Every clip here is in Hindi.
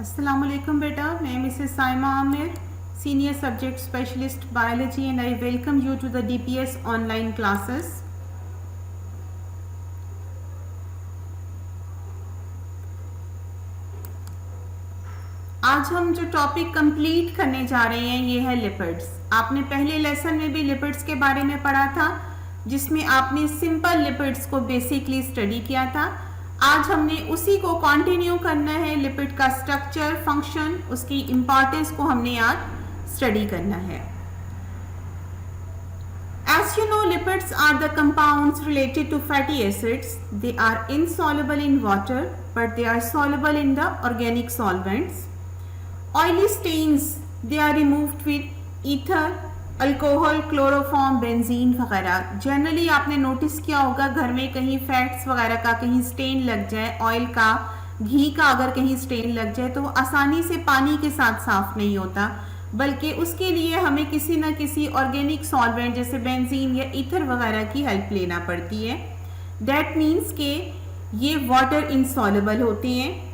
Assalamualaikum beta, मैं Mrs Saima Aamir, senior subject specialist biology and I welcome you to the DPS online classes. आज हम जो टॉपिक कंप्लीट करने जा रहे हैं ये है लिपिड्स। आपने पहले लेसन में भी लिपिड्स के बारे में पढ़ा था, जिसमें आपने सिंपल लिपिड्स को बेसिकली स्टडी किया था। आज हमने उसी को कंटिन्यू करना है। लिपिड का स्ट्रक्चर, फंक्शन, उसकी इंपॉर्टेंस को हमने आज स्टडी करना है। As you know, lipids are the compounds related to fatty acids. They are insoluble in water, but they are soluble in the organic solvents. Oily stains, they are removed with ether, alcohol, chloroform, benzene वगैरह। जनरली आपने नोटिस किया होगा घर में कहीं फैट्स वगैरह का कहीं स्टेन लग जाए, ऑयल का, घी का अगर कहीं स्टेन लग जाए तो वो आसानी से पानी के साथ साफ नहीं होता, बल्कि उसके लिए हमें किसी न किसी ऑर्गेनिक सॉल्वेंट जैसे बेंजीन या ईथर वगैरह की हेल्प लेना पड़ती है। दैट मीन्स के ये वाटर इनसॉल्युबल होते हैं।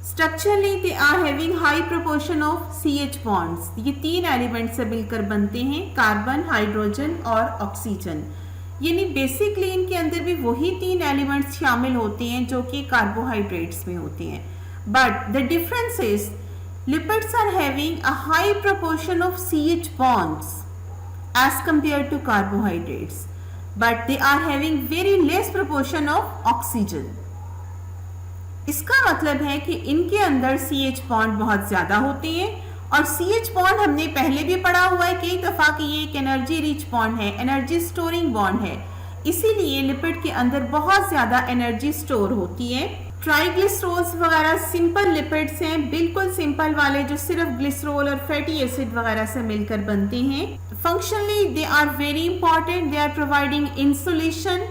Structurally, they are having high proportion of CH bonds. ये तीन एलिमेंट से मिलकर बनते हैं, कार्बन, हाइड्रोजन और ऑक्सीजन। यानी बेसिकली इनके अंदर भी वही तीन एलिमेंट्स शामिल होते हैं जो कि कार्बोहाइड्रेट्स में होते हैं। But the difference is lipids are having a high proportion of CH bonds as compared to carbohydrates, but they are having very less proportion of oxygen. इसका मतलब है कि इनके अंदर CH बॉन्ड बहुत ज्यादा होते हैं, और CH बॉन्ड हमने पहले भी पढ़ा हुआ है कई दफा कि ये एक एनर्जी रिच बॉन्ड है, एनर्जी स्टोरिंग बॉन्ड है। इसीलिए लिपिड के अंदर बहुत ज्यादा एनर्जी स्टोर होती है। ट्राइग्लिसरोल्स वगैरह सिंपल लिपिड्स हैं, बिल्कुल सिंपल वाले जो सिर्फ ग्लिसरॉल और फैटी एसिड वगैरह से मिलकर बनते हैं। Functionally they are very important. They are providing insulation,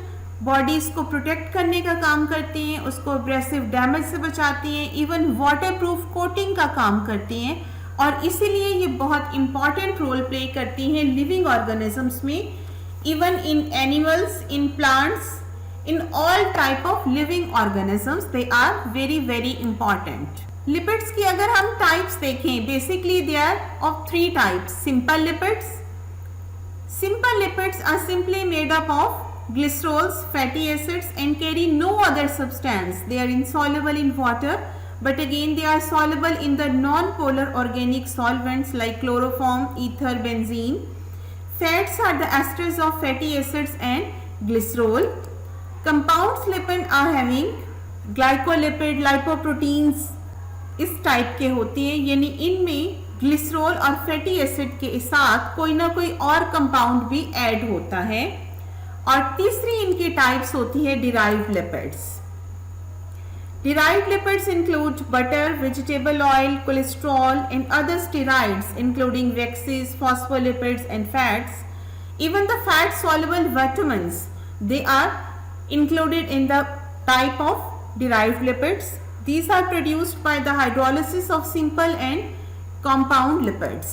bodies को प्रोटेक्ट करने का काम करते हैं, उसको एब्रेसिव डैमेज से बचाती हैं, इवन वाटरप्रूफ कोटिंग का काम करती हैं, और इसीलिए ये बहुत इंपॉर्टेंट रोल प्ले करती हैं लिविंग ऑर्गेनिजम्स में, even in animals, in plants, in all type of living organisms they are very very important. Lipids की अगर हम टाइप्स देखें, basically they are of three types. Simple lipids, simple lipids are simply made up of glycerols, fatty acids and carry no other substance. They are insoluble in water, but again they are soluble in the non-polar organic solvents like chloroform, ether, benzene. Fats are the esters of fatty acids and glycerol. Compounds lipid are having glycolipid, lipoproteins इस टाइप के होते हैं, यानी इनमें ग्लिसरॉल और फैटी एसिड के साथ कोई ना कोई और कंपाउंड भी ऐड होता है। और तीसरी इनकी टाइप्स होती है derived lipids. Derived lipids include butter, vegetable oil, cholesterol and other steroids including waxes, phospholipids and fats. Even the fat soluble vitamins, they are included in the type of derived lipids. These are produced by the hydrolysis of simple and compound lipids.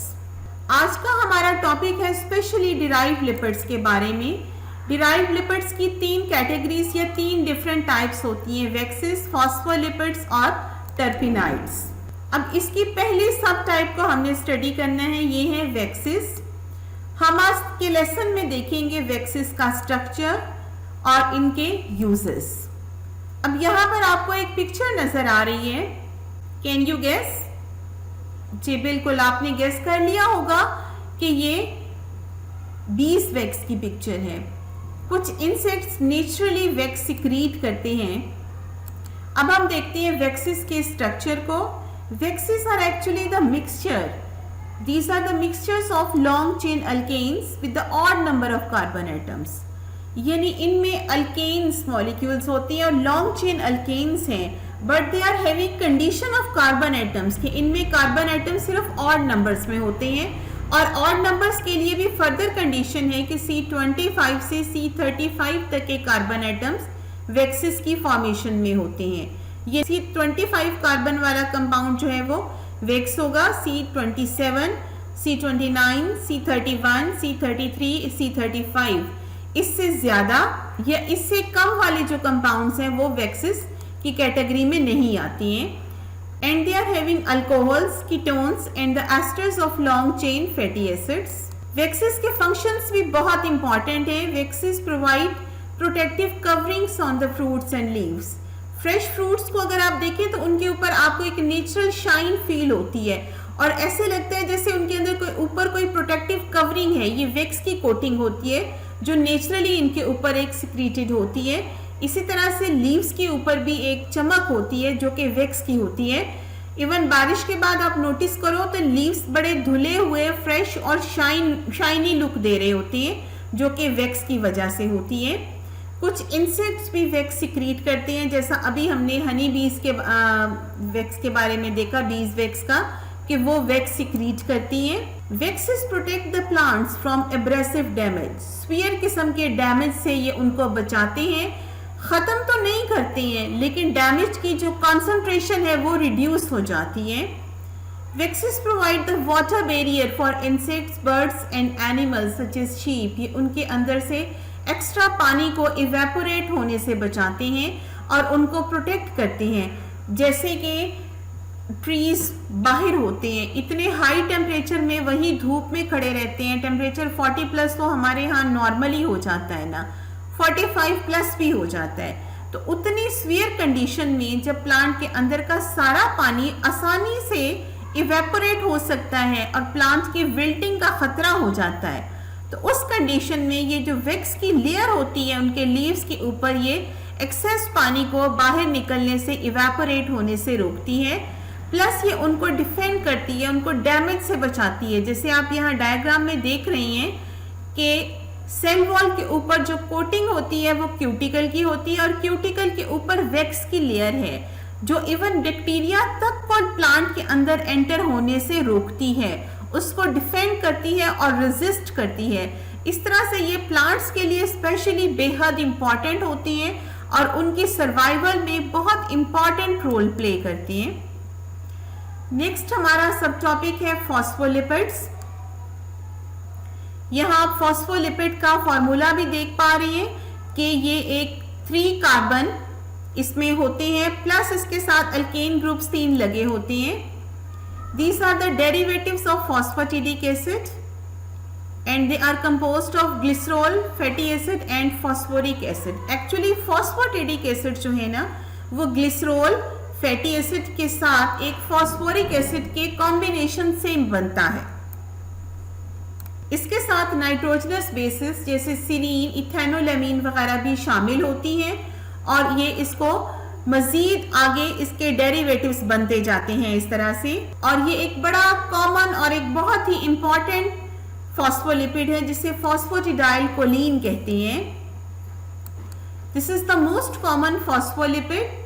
आज का हमारा टॉपिक है स्पेशली डिराइव्ड लिपिड्स के बारे में। डिराइव्ड लिपिड्स की तीन कैटेगरीज या तीन डिफरेंट टाइप्स होती हैं, वैक्सेस, फॉस्फोलिपिड्स और टर्पिनाइड्स। अब इसकी पहली सब टाइप को हमने स्टडी करना है, ये है वैक्सेस। हम आज के लेसन में देखेंगे वैक्सेस का स्ट्रक्चर और इनके यूजेस। अब यहाँ पर आपको एक पिक्चर नजर आ रही है, कैन यू गेस? जी बिल्कुल, आपने गेस कर लिया होगा कि ये बीस वैक्स की पिक्चर है। कुछ इंसेक्ट्स नेचुरली वैक्स सिक्रीट करते हैं। अब हम देखते हैं वैक्सेस के स्ट्रक्चर को। Waxes are actually the mixture, these are the mixtures of long chain alkanes with the odd number of carbon atoms. यानी इनमें अल्केन्स मॉलिक्यूल्स होती हैं और लॉन्ग चेन अल्केन्स हैं, but they are having condition of carbon atoms कि इनमें कार्बन एटम सिर्फ ऑड नंबर्स में होते हैं, और ऑड नंबर्स के लिए भी फर्दर कंडीशन है कि C25 से C35 तक के कार्बन एटम्स वैक्सेस की फॉर्मेशन में होते हैं। ये C25 कार्बन वाला कंपाउंड जो है वो वैक्स होगा, C27, C29, C31, C33, C35। इससे ज्यादा या इससे कम वाले जो कंपाउंड्स हैं वो वैक्सेस की कैटेगरी में नहीं आती हैं। and they are having alcohols, ketones and the esters of long chain fatty acids. Waxes के functions भी बहुत important है. Waxes provide protective coverings on the fruits and leaves. Fresh fruits को अगर आप देखें तो उनके ऊपर आपको एक नेचुरल शाइन फील होती है और ऐसे लगता है जैसे उनके अंदर कोई ऊपर कोई प्रोटेक्टिव कवरिंग है. ये वैक्स की कोटिंग होती है जो नेचुरली इनके ऊपर एक सिक्रीटेड होती है. इसी तरह से लीव्स के ऊपर भी एक चमक होती है जो कि वैक्स की होती है. इवन बारिश के बाद आप नोटिस करो तो लीव्स बड़े धुले हुए फ्रेश और शाइनी लुक दे रहे होते हैं जो कि वैक्स की वजह से होती है. कुछ इंसेक्ट्स भी वैक्स सिक्रीट करते हैं, जैसा अभी हमने हनी बीज के वैक्स के बारे में देखा, बीज वैक्स का, कि वो वैक्स सिक्रीट करती हैं. Waxes protect the plants from abrasive damage. Sphere किस्म के डैमेज से ये उनको बचाते हैं. खत्म तो नहीं करते हैं लेकिन डैमेज की जो कॉन्सेंट्रेशन है वो रिड्यूस हो जाती है. Waxes provide the water barrier for insects, birds and animals such as sheep. ये उनके अंदर से एक्स्ट्रा पानी को इवेपोरेट होने से बचाते हैं और उनको प्रोटेक्ट करते हैं. जैसे कि ट्रीज बाहर होते हैं इतने हाई टेम्परेचर में, वही धूप में खड़े रहते हैं. टेम्परेचर 40+ तो हमारे यहाँ नॉर्मली हो जाता है ना, 45+ भी हो जाता है. तो उतनी सीवियर कंडीशन में जब प्लांट के अंदर का सारा पानी आसानी से इवेपोरेट हो सकता है और प्लांट की विल्टिंग का खतरा हो जाता है, तो उस कंडीशन में ये जो वैक्स की लेयर होती है उनके लीव्स के ऊपर, ये एक्सेस पानी को बाहर निकलने से, इवेपोरेट होने से रोकती है. प्लस ये उनको डिफेंड करती है, उनको डैमेज से बचाती है. जैसे आप यहाँ डायग्राम में देख रही हैं कि सेल वॉल के ऊपर जो कोटिंग होती है वो क्यूटिकल की होती है और क्यूटिकल के ऊपर वैक्स की लेयर है जो इवन बैक्टीरिया तक को प्लांट के अंदर एंटर होने से रोकती है, उसको डिफेंड करती है और रेजिस्ट करती है. इस तरह से ये प्लांट्स के लिए स्पेशली बेहद इंपॉर्टेंट होती हैं और उनकी सर्वाइवल में बहुत इंपॉर्टेंट रोल प्ले करती हैं. नेक्स्ट हमारा सब टॉपिक है फॉस्फोलिपिड्स. यहाँ आप फॉस्फोलिपिड का फॉर्मूला भी देख पा रही हैं कि ये एक 3 कार्बन इसमें होते हैं, प्लस इसके साथ अल्केन ग्रुप्स 3 लगे होते हैं. These are the derivatives of phosphatidic acid and they are composed of glycerol, fatty acid and phosphoric acid. Actually phosphatidic acid जो है ना वो glycerol, fatty acid के साथ एक phosphoric acid के combination से बनता है. इसके साथ नाइट्रोजनस बेसिस जैसे सीरीन, इथेनोलेमीन वगैरह भी शामिल होती हैं और ये इसको मजीद आगे इसके डेरिवेटिव्स बनते जाते हैं इस तरह से. और ये एक बड़ा कॉमन और एक बहुत ही इंपॉर्टेंट फॉस्फोलिपिड है जिसे फॉस्फेटिडाइल कोलिन कहते हैं. This is the most common phospholipid.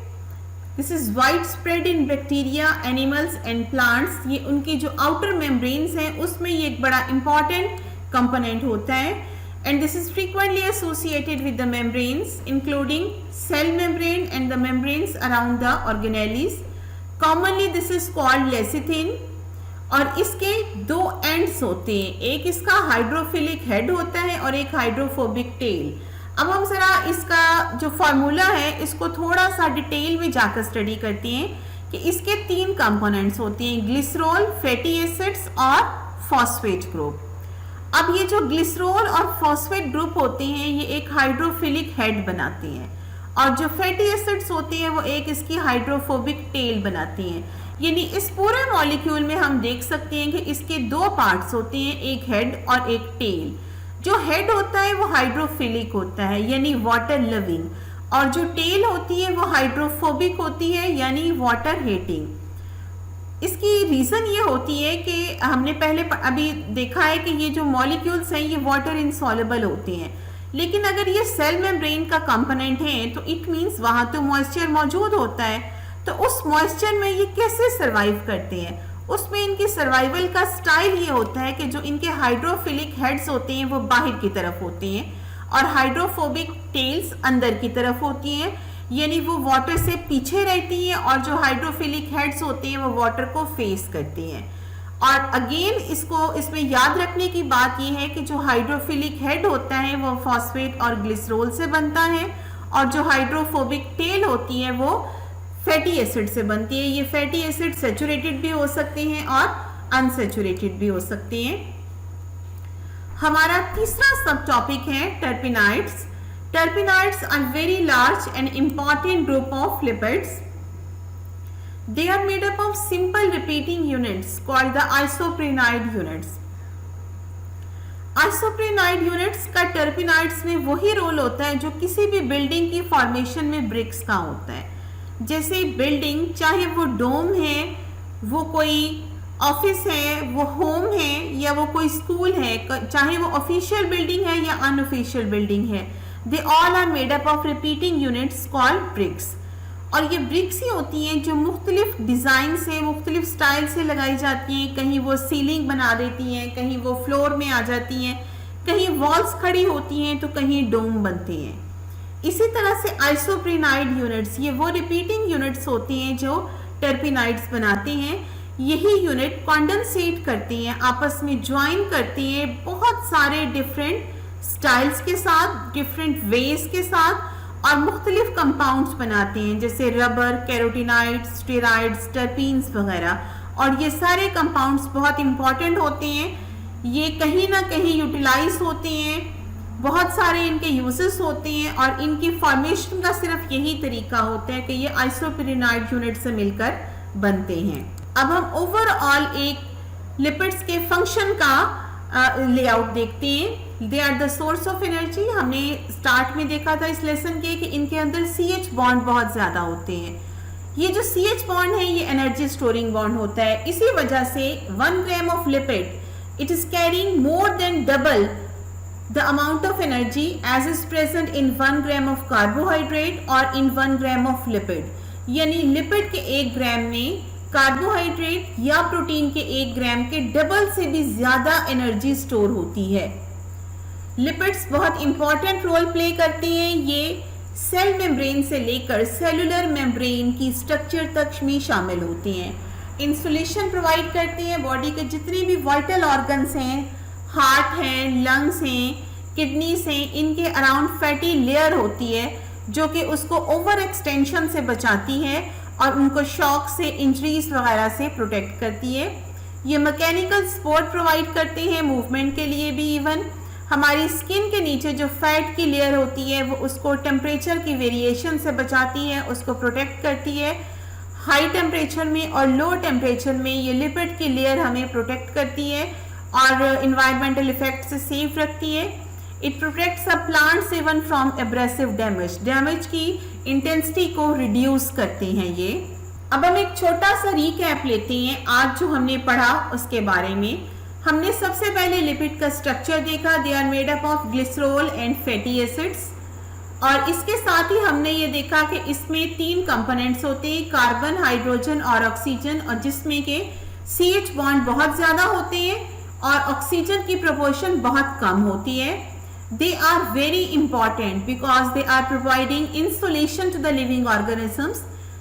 This is wide spread in bacteria, animals and plants. ये उनकी जो आउटर मेम्ब्रेन्स हैं उसमें ये एक बड़ा इंपॉर्टेंट कंपोनेंट होता है. And this is frequently associated with the membranes including cell membrane and the membranes around the organelles. Commonly this is called lecithin. और इसके 2 ends होते हैं, एक इसका हाइड्रोफिलिक हेड होता है और एक हाइड्रोफोबिक टेल. अब हम जरा इसका जो फॉर्मूला है इसको थोड़ा सा डिटेल में जाकर स्टडी करते हैं कि इसके 3 कंपोनेंट्स होते हैं, ग्लिसरॉल, फैटी एसिड्स और फॉस्फेट ग्रुप. अब ये जो ग्लिसरॉल और फॉस्फेट ग्रुप होते हैं ये एक हाइड्रोफिलिक हेड बनाते हैं और जो फैटी एसिड्स होती हैं वो एक इसकी हाइड्रोफोबिक टेल बनाती हैं. यानी इस पूरे मॉलिक्यूल में हम देख सकते हैं कि इसके 2 पार्ट्स होते हैं, एक हेड और एक टेल. जो हेड होता है वो हाइड्रोफिलिक होता है यानी वाटर लविंग, और जो टेल होती है वो हाइड्रोफोबिक होती है यानी वाटर हेटिंग. इसकी रीज़न ये होती है कि हमने पहले अभी देखा है कि ये जो मॉलिक्यूल्स हैं ये वाटर इनसॉल्युबल होते हैं, लेकिन अगर ये सेल मेम्ब्रेन का कंपोनेंट है तो इट मीन्स वहाँ तो मॉइस्चर मौजूद होता है. तो उस मॉइस्चर में ये कैसे सर्वाइव करते हैं, उसमें इनकी सर्वाइवल का स्टाइल ये होता है कि जो इनके हाइड्रोफिलिक हेड्स होते हैं वो बाहर की तरफ होते हैं और हाइड्रोफोबिक टेल्स अंदर की तरफ होती हैं, यानी वो वाटर से पीछे रहती हैं और जो हाइड्रोफिलिक हेड्स होते हैं वो वाटर को फेस करती हैं. और अगेन इसमें याद रखने की बात यह है कि जो हाइड्रोफिलिक हेड होता है वो फॉस्फेट और ग्लिसरॉल से बनता है और जो हाइड्रोफोबिक टेल होती है वो फैटी एसिड से बनती है। ये फैटी एसिड सैचुरेटेड भी हो सकते हैं और अनसैचुरेटेड भी हो सकते हैं। हमारा तीसरा सब टॉपिक है terpenoids. Terpenoids are very large and important group of lipids. They are made up of simple repeating units called the isoprenide units. Isoprenoid units का टर्पिनाइड्स में वही रोल होता है जो किसी भी बिल्डिंग की फॉर्मेशन में ब्रिक्स का होता है। जैसे बिल्डिंग, चाहे वो डोम है, वो कोई ऑफिस है, वो होम है, या वो कोई स्कूल है, चाहे वो ऑफिशियल बिल्डिंग है या अनऑफिशियल बिल्डिंग है, they all are made up of repeating units called bricks. और ये ब्रिक्स ही होती हैं जो मुख्तलिफ डिज़ाइन से, मुख्तलिफ स्टाइल से लगाई जाती हैं। कहीं वो सीलिंग बना देती हैं, कहीं वो फ्लोर में आ जाती हैं, कहीं वॉल्स खड़ी होती हैं, तो कहीं डोम बनते हैं। इसी तरह से आइसोप्रेनाइड यूनिट्स, ये वो रिपीटिंग यूनिट्स होती हैं जो टर्पिनाइड्स बनाते हैं। यही यूनिट कॉन्डेंसेट करती हैं, आपस में ज्वाइन करती हैं बहुत सारे डिफरेंट स्टाइल्स के साथ, डिफरेंट वेज के साथ, और मुख्तलिफ कंपाउंड्स बनाते हैं जैसे रबर, कैरोटिनाइड्स, स्टेरॉइड्स, टर्पीन्स वगैरह। और ये सारे कंपाउंड्स बहुत इंपॉर्टेंट होते हैं। ये कहीं ना कहीं यूटिलाइज होते हैं, बहुत सारे इनके यूजेस होते हैं, और इनकी फॉर्मेशन का सिर्फ यही तरीका होता है कि ये आइसोप्रेनाइड यूनिट से मिलकर बनते हैं। अब हम ओवरऑल एक लिपिड्स के फंक्शन का लेआउट देखते हैं। They are the source of energy. हमने स्टार्ट में देखा था इस लेसन के कि इनके अंदर CH बॉन्ड बहुत ज़्यादा होते हैं। ये जो CH बॉन्ड है ये एनर्जी स्टोरिंग बॉन्ड होता है। इसी वजह से 1 gram of lipid it is carrying more than double the amount of energy as is present in 1 gram of carbohydrate और इन 1 ग्राम ऑफ लिपिड। यानी लिपिड के 1 ग्राम में कार्बोहाइड्रेट या प्रोटीन के 1 ग्राम के डबल से भी ज्यादा एनर्जी स्टोर होती है। लिपिड्स बहुत इंपॉर्टेंट रोल प्ले करते हैं। ये सेल मेम्ब्रेन से लेकर सेलुलर मेम्ब्रेन की स्ट्रक्चर तक में शामिल होते हैं। इंसुलेशन प्रोवाइड करते हैं। बॉडी के जितने भी वाइटल ऑर्गन्स हैं, हार्ट हैं, लंग्स हैं, किडनीज हैं, इनके अराउंड फैटी लेयर होती है जो कि उसको ओवर एक्सटेंशन से बचाती है और उनको शॉक से, इंजरीज वगैरह से प्रोटेक्ट करती है। ये मैकेनिकल सपोर्ट प्रोवाइड करते हैं मूवमेंट के लिए भी। इवन हमारी स्किन के नीचे जो फैट की लेयर होती है वो उसको टेम्परेचर की वेरिएशन से बचाती है, उसको प्रोटेक्ट करती है। हाई टेम्परेचर में और लो टेम्परेचर में ये लिपिड की लेयर हमें प्रोटेक्ट करती है और इन्वायरमेंटल इफेक्ट से सेफ रखती है। It protects a plants even from abrasive damage. Damage की इंटेंसिटी को रिड्यूस करते हैं ये। अब हम एक छोटा सा रिकैप लेते हैं आज जो हमने पढ़ा उसके बारे में। हमने सबसे पहले लिपिड का स्ट्रक्चर देखा। They are made up of glycerol and fatty acids. और इसके साथ ही हमने ये देखा कि इसमें 3 कंपोनेंट्स होते हैं, कार्बन, हाइड्रोजन और ऑक्सीजन, और जिसमें के CH बॉन्ड बहुत ज्यादा होते हैं और ऑक्सीजन की प्रोपोर्शन बहुत कम होती है। They are very important because they are providing insulation to the living organisms.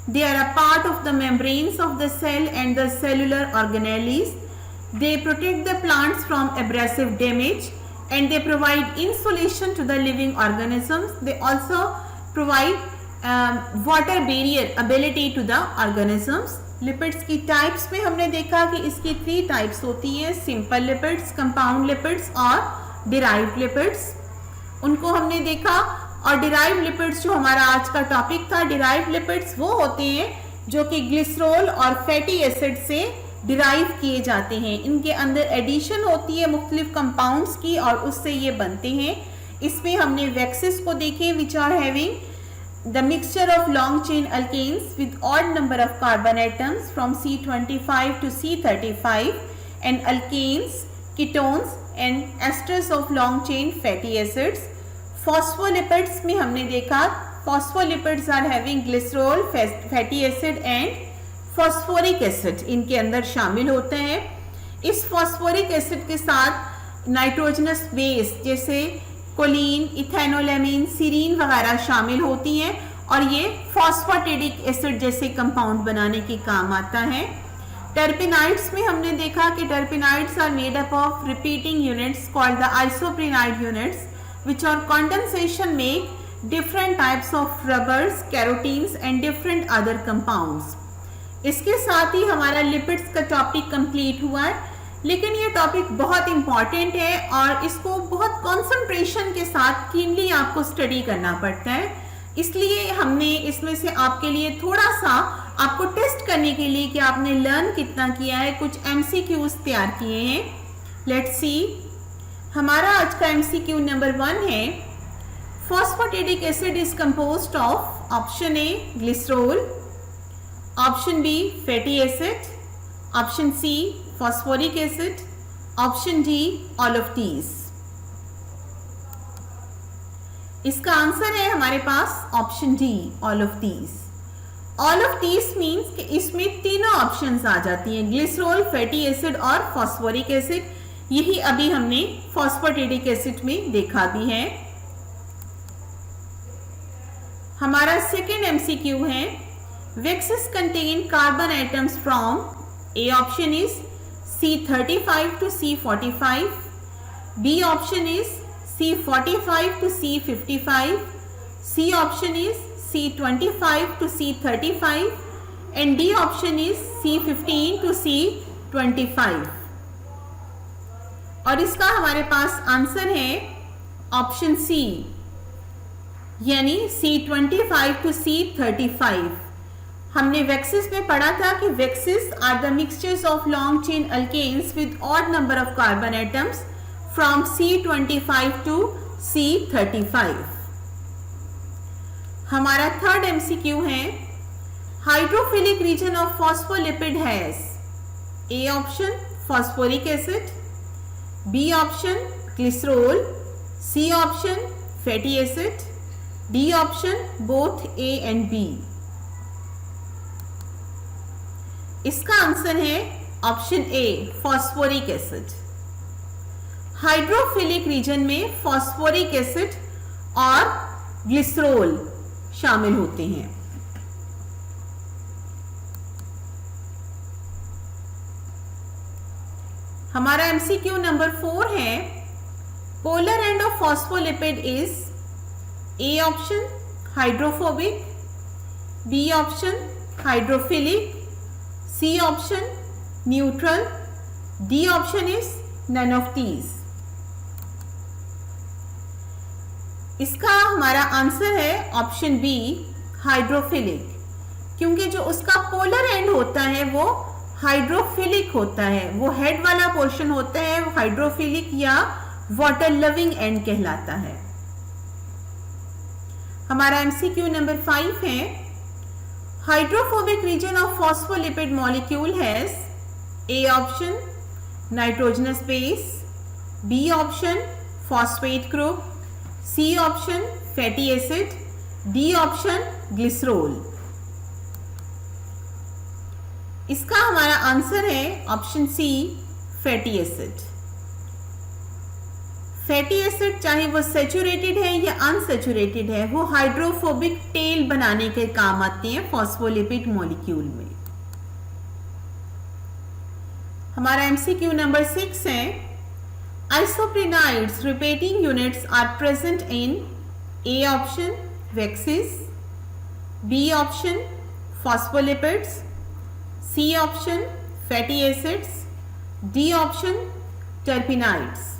They are a part of the membranes of the cell and the cellular organelles. They protect the plants from abrasive damage and they provide insulation to the living organisms. They also provide water barrier ability to the organisms. Lipids की टाइप्स में हमने देखा कि इसकी 3 टाइप्स होती हैं, सिंपल लिपिड्स, कंपाउंड लिपिड्स और डिराइव्ड लिपिड्स। उनको हमने देखा। और डिराइव्ड लिपिड्स जो हमारा आज का टॉपिक था, डिराइव्ड लिपिड्स वो होते हैं जो कि ग्लिसरॉल और फैटी एसिड से डिराइव किए जाते हैं। इनके अंदर एडिशन होती है मुख्तलिफ कंपाउंड्स की और उससे ये बनते हैं। इसमें हमने वैक्सेस को देखे which are having the mixture of long chain alkanes with odd number of carbon atoms from C25 to C35 and alkanes, ketones and esters of long chain fatty acids. Phospholipids में हमने देखा phospholipids are having glycerol, fatty acid and phosphoric acid इनके अंदर शामिल होते हैं। इस फॉस्फोरिक एसिड के साथ नाइट्रोजनस बेस जैसे कोलिन, इथेनोलेमिन, सीरीन वगैरह शामिल होती हैं और ये फॉस्फेटिडिक एसिड जैसे कंपाउंड बनाने के काम आता है। टर्पिनाइड्स में हमने देखा कि terpenoids are made up of repeating units called the isoprenoid units which are condensation make different types of rubbers, carotenes and different other compounds. इसके साथ ही हमारा लिपिड्स का टॉपिक कंप्लीट हुआ है, लेकिन ये टॉपिक बहुत इंपॉर्टेंट है और इसको बहुत कंसंट्रेशन के साथ कीनली आपको स्टडी करना पड़ता है। इसलिए हमने इसमें से आपके लिए थोड़ा सा आपको टेस्ट करने के लिए कि आपने लर्न कितना किया है, कुछ MCQs तैयार किए हैं। लेट्स सी, हमारा आज का MCQ नंबर 1 है, phosphatidic acid is composed of option A glycerol, option B fatty acid, option C phosphoric acid, option D all of these. इसका आंसर है हमारे पास option D all of these. All of these means कि इसमें तीनों ऑप्शंस आ जाती हैं, ग्लिसरॉल, फैटी एसिड और फॉस्फोरिक एसिड। यही अभी हमने फॉस्फेटिडिक एसिड में देखा भी है। हमारा सेकेंड MCQ है, waxes contain carbon atoms from A option is C35 to C45, B option is C45 to C55, C option is C25 to C35 and D option is C15 to C25। और इसका हमारे पास आंसर है ऑप्शन सी, यानी C25 to C35। हमने वैक्सिस में पढ़ा था कि waxes are the mixtures of long chain alkanes with odd number of carbon atoms from C25 to C35। हमारा थर्ड MCQ है, hydrophilic region of phospholipid has A option phosphoric acid, B option glycerol, C option fatty acid, D option both A and B. इसका आंसर है option A phosphoric acid. Hydrophilic region में फॉस्फोरिक एसिड और ग्लिसरॉल शामिल होते हैं। हमारा MCQ नंबर 4 है, polar end of phospholipid is A option hydrophobic, B option hydrophilic, C option neutral, D option is none of these. इसका हमारा आंसर है ऑप्शन बी हाइड्रोफिलिक, क्योंकि जो उसका पोलर एंड होता है वो हाइड्रोफिलिक होता है, वो हेड वाला पोर्शन होता है, वो हाइड्रोफिलिक या वाटर लविंग एंड कहलाता है। हमारा MCQ नंबर 5 है, hydrophobic region of phospholipid molecule has A option nitrogenous base, B option phosphate group, C option fatty acid, D option glycerol. इसका हमारा आंसर है option C fatty acid. Fatty acid चाहे वो सैचुरेटेड है या अनसैचुरेटेड है, वो हाइड्रोफोबिक टेल बनाने के काम आते हैं फॉस्फोलिपिड मॉलिक्यूल में। हमारा MCQ नंबर 6 है, isoprenoids repeating units are present in A option waxes, B option phospholipids, C option fatty acids, D option terpenoids.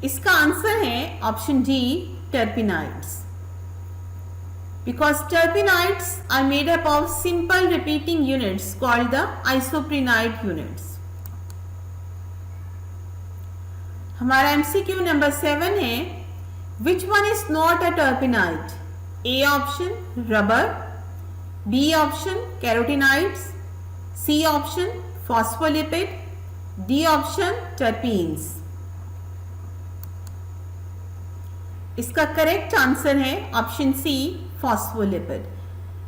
इसका आंसर है option D terpenoids, because terpenoids are made up of simple repeating units called the isoprenoid units. हमारा MCQ नंबर 7 है, which one is not a terpenoid? A option rubber, B option carotenoids, C option phospholipid, D option terpenes. इसका करेक्ट आंसर है option C phospholipid,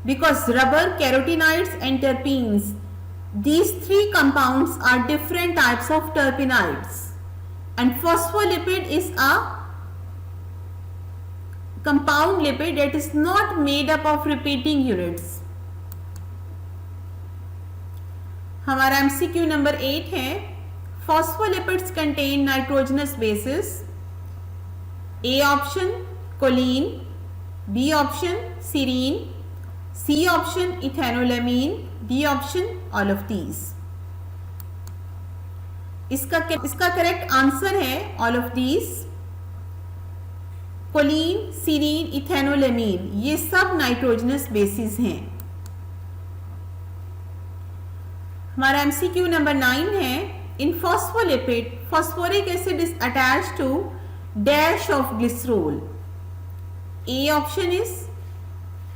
because rubber, carotenoids and terpenes, these three compounds are different types of terpenoids, and phospholipid is a compound lipid that is not made up of repeating units. हमारा MCQ नंबर 8 है, phospholipids contain nitrogenous bases A option choline, B option serine, C option ethanolamine, D option all of these. इसका करेक्ट आंसर है all of these. Choline, serine, ethanolamine ये सब नाइट्रोजनस बेसिस हैं. हमारा एमसीक्यू नंबर 9 है. In phospholipid phosphoric acid is attached to dash of glycerol. A option is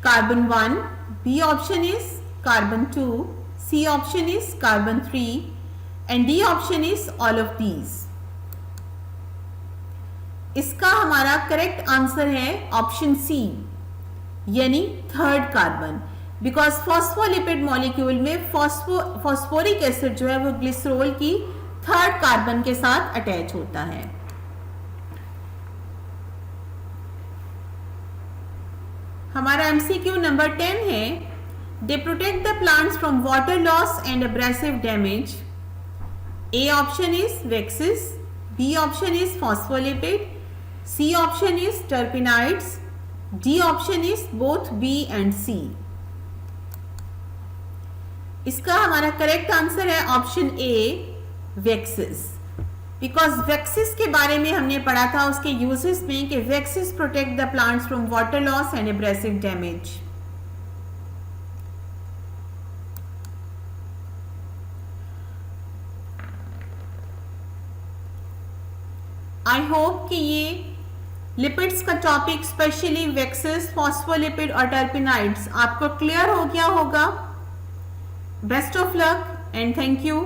carbon 1, B option is carbon 2, C option is carbon 3 and D option is all of these. इसका हमारा करेक्ट आंसर है ऑप्शन सी यानी third carbon. Because phospholipid molecule में फॉस्फोरिक एसिड जो है वो ग्लिसरोल की थर्ड कार्बन के साथ अटैच होता है. हमारा एमसीक्यू नंबर 10 है. They protect the plants from water loss and abrasive damage. A option is Vexis, B option is phospholipid, C option is terpenoids, D option is both B and C. इसका हमारा करेक्ट आंसर है option A Vexis. Because Vexis के बारे में हमने पढ़ा था उसके यूजेस में कि Vexis protect the plants from water loss and abrasive damage. I hope कि ये लिपिड्स का टॉपिक स्पेशली वेक्सिस, फॉस्फोलिपिड और टर्पेनाइड्स आपको क्लियर हो गया होगा. Best of luck and thank you.